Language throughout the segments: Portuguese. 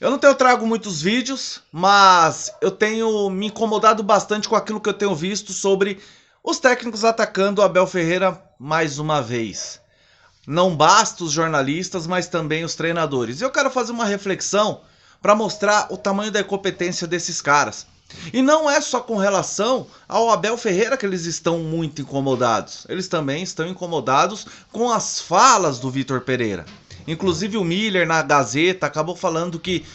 Eu não tenho trago muitos vídeos, mas eu tenho me incomodado bastante com aquilo que eu tenho visto sobre os técnicos atacando o Abel Ferreira mais uma vez. Não basta os jornalistas, mas também os treinadores. Eu quero fazer uma reflexão para mostrar o tamanho da incompetência desses caras. E não é só com relação ao Abel Ferreira que eles estão muito incomodados. Eles também estão incomodados com as falas do Vitor Pereira. Inclusive o Miller na Gazeta acabou falando que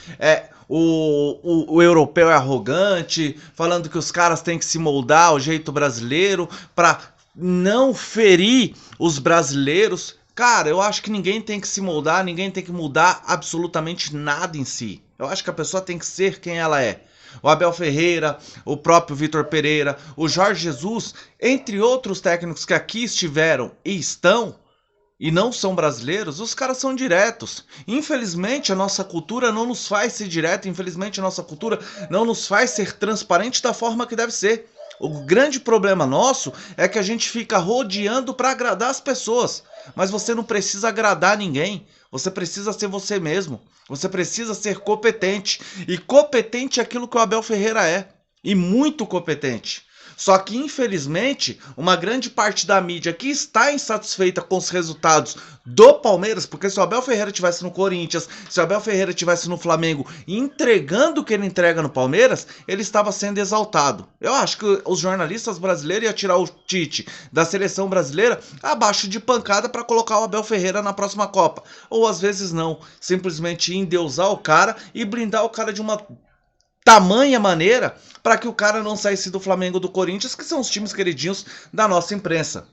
o europeu é arrogante, falando que os caras têm que se moldar ao jeito brasileiro para não ferir os brasileiros. Cara, eu acho que ninguém tem que se moldar, ninguém tem que mudar absolutamente nada em si. Eu acho que a pessoa tem que ser quem ela é. O Abel Ferreira, o próprio Vitor Pereira, o Jorge Jesus, entre outros técnicos que aqui estiveram e estão, e não são brasileiros, os caras são diretos. Infelizmente a nossa cultura não nos faz ser direto, infelizmente a nossa cultura não nos faz ser transparente da forma que deve ser. O grande problema nosso é que a gente fica rodeando para agradar as pessoas. Mas você não precisa agradar ninguém. Você precisa ser você mesmo. Você precisa ser competente. E competente é aquilo que o Abel Ferreira é. E muito competente. Só que, infelizmente, uma grande parte da mídia que está insatisfeita com os resultados do Palmeiras, porque se o Abel Ferreira estivesse no Corinthians, se o Abel Ferreira estivesse no Flamengo entregando o que ele entrega no Palmeiras, ele estava sendo exaltado. Eu acho que os jornalistas brasileiros iam tirar o Tite da seleção brasileira abaixo de pancada para colocar o Abel Ferreira na próxima Copa. Ou às vezes não, simplesmente endeusar o cara e blindar o cara de uma tamanha maneira para que o cara não saísse do Flamengo ou do Corinthians, que são os times queridinhos da nossa imprensa.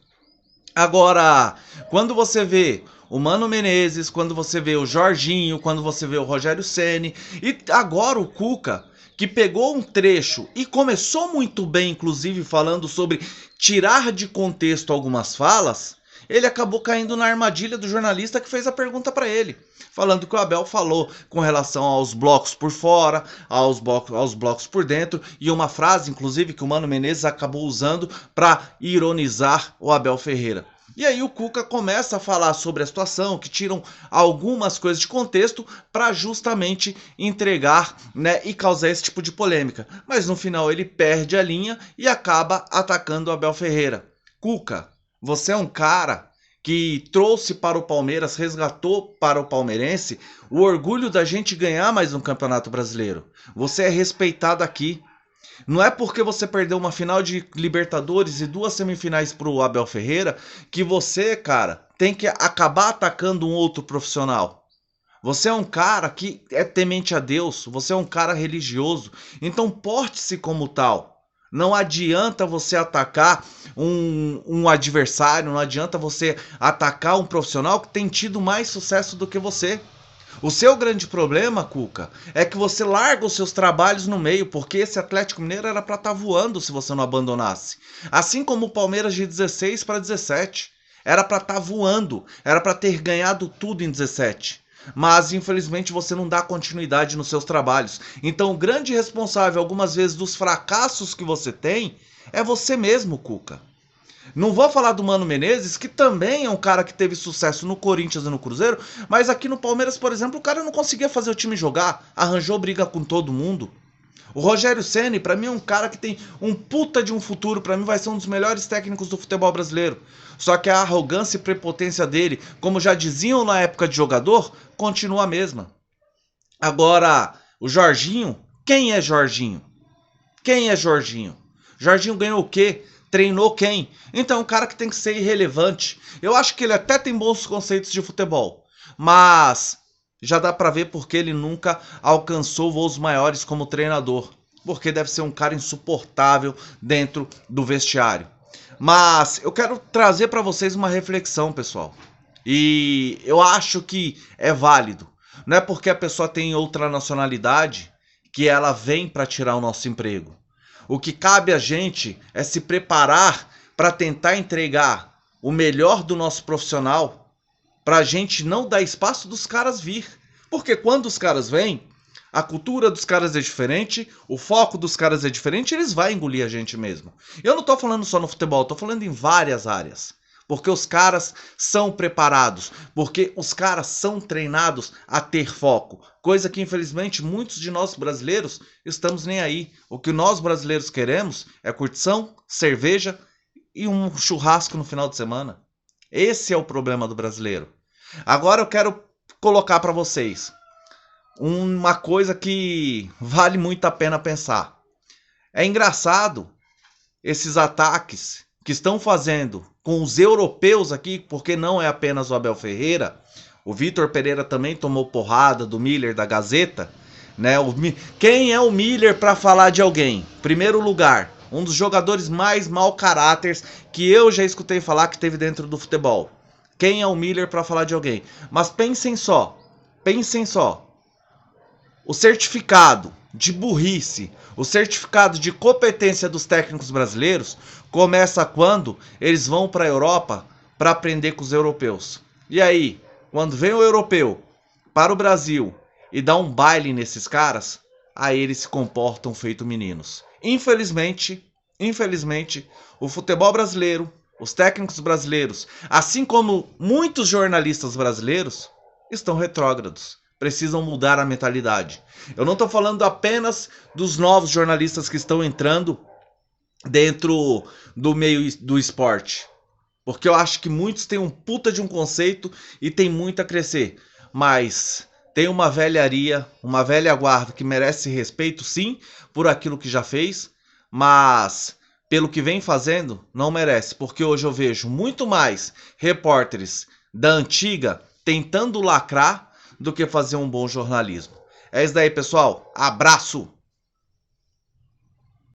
Agora, quando você vê o Mano Menezes, quando você vê o Jorginho, quando você vê o Rogério Ceni e agora o Cuca, que pegou um trecho e começou muito bem, inclusive falando sobre tirar de contexto algumas falas, ele acabou caindo na armadilha do jornalista que fez a pergunta para ele, falando que o Abel falou com relação aos blocos por fora, aos blocos por dentro, e uma frase, inclusive, que o Mano Menezes acabou usando para ironizar o Abel Ferreira. E aí o Cuca começa a falar sobre a situação, que tiram algumas coisas de contexto para justamente entregar, né, e causar esse tipo de polêmica. Mas no final ele perde a linha e acaba atacando o Abel Ferreira. Cuca, você é um cara que trouxe para o Palmeiras, resgatou para o palmeirense o orgulho da gente ganhar mais um Campeonato Brasileiro. Você é respeitado aqui. Não é porque você perdeu uma final de Libertadores e 2 semifinais para o Abel Ferreira que você, cara, tem que acabar atacando um outro profissional. Você é um cara que é temente a Deus, você é um cara religioso, então porte-se como tal. Não adianta você atacar um adversário, não adianta você atacar um profissional que tem tido mais sucesso do que você. O seu grande problema, Cuca, é que você larga os seus trabalhos no meio, porque esse Atlético Mineiro era para estar voando se você não abandonasse. Assim como o Palmeiras de 16 para 17. Era para estar voando, era para ter ganhado tudo em 17. Mas infelizmente você não dá continuidade nos seus trabalhos. Então o grande responsável algumas vezes dos fracassos que você tem é você mesmo, Cuca. Não vou falar do Mano Menezes, que também é um cara que teve sucesso no Corinthians e no Cruzeiro, mas aqui no Palmeiras, por exemplo, o cara não conseguia fazer o time jogar, arranjou briga com todo mundo. O Rogério Ceni, pra mim, é um cara que tem um puta de um futuro, pra mim vai ser um dos melhores técnicos do futebol brasileiro. Só que a arrogância e prepotência dele, como já diziam na época de jogador, continua a mesma. Agora, o Jorginho, quem é Jorginho? Quem é Jorginho? Jorginho ganhou o quê? Treinou quem? Então é um cara que tem que ser irrelevante. Eu acho que ele até tem bons conceitos de futebol, mas já dá pra ver porque ele nunca alcançou voos maiores como treinador. Porque deve ser um cara insuportável dentro do vestiário. Mas eu quero trazer pra vocês uma reflexão, pessoal. E eu acho que é válido. Não é porque a pessoa tem outra nacionalidade que ela vem pra tirar o nosso emprego. O que cabe a gente é se preparar para tentar entregar o melhor do nosso profissional, para a gente não dar espaço dos caras vir. Porque quando os caras vêm, a cultura dos caras é diferente, o foco dos caras é diferente, eles vão engolir a gente mesmo. Eu não tô falando só no futebol, tô falando em várias áreas. porque os caras são preparados, porque os caras são treinados a ter foco, coisa que infelizmente muitos de nós brasileiros estamos nem aí. O que nós brasileiros queremos é curtição, cerveja e um churrasco no final de semana. Esse é o problema do brasileiro. Agora eu quero colocar para vocês uma coisa que vale muito a pena pensar. É engraçado esses ataques que estão fazendo com os europeus aqui, porque não é apenas o Abel Ferreira. O Vitor Pereira também tomou porrada do Miller da Gazeta, né? Quem é o Miller para falar de alguém? Primeiro lugar, um dos jogadores mais mau caráteres que eu já escutei falar que teve dentro do futebol. Quem é o Miller para falar de alguém? Mas pensem só. O certificado de burrice, o certificado de competência dos técnicos brasileiros começa quando eles vão para a Europa para aprender com os europeus. E aí, quando vem o europeu para o Brasil e dá um baile nesses caras, aí eles se comportam feito meninos. Infelizmente, o futebol brasileiro, os técnicos brasileiros, assim como muitos jornalistas brasileiros, estão retrógrados. Precisam mudar a mentalidade. Eu não estou falando apenas dos novos jornalistas que estão entrando dentro do meio do esporte, porque eu acho que muitos têm um puta de um conceito e tem muito a crescer, mas tem uma velharia, uma velha guarda que merece respeito sim, por aquilo que já fez, mas pelo que vem fazendo não merece, porque hoje eu vejo muito mais repórteres da antiga tentando lacrar do que fazer um bom jornalismo. É isso daí, pessoal. Abraço!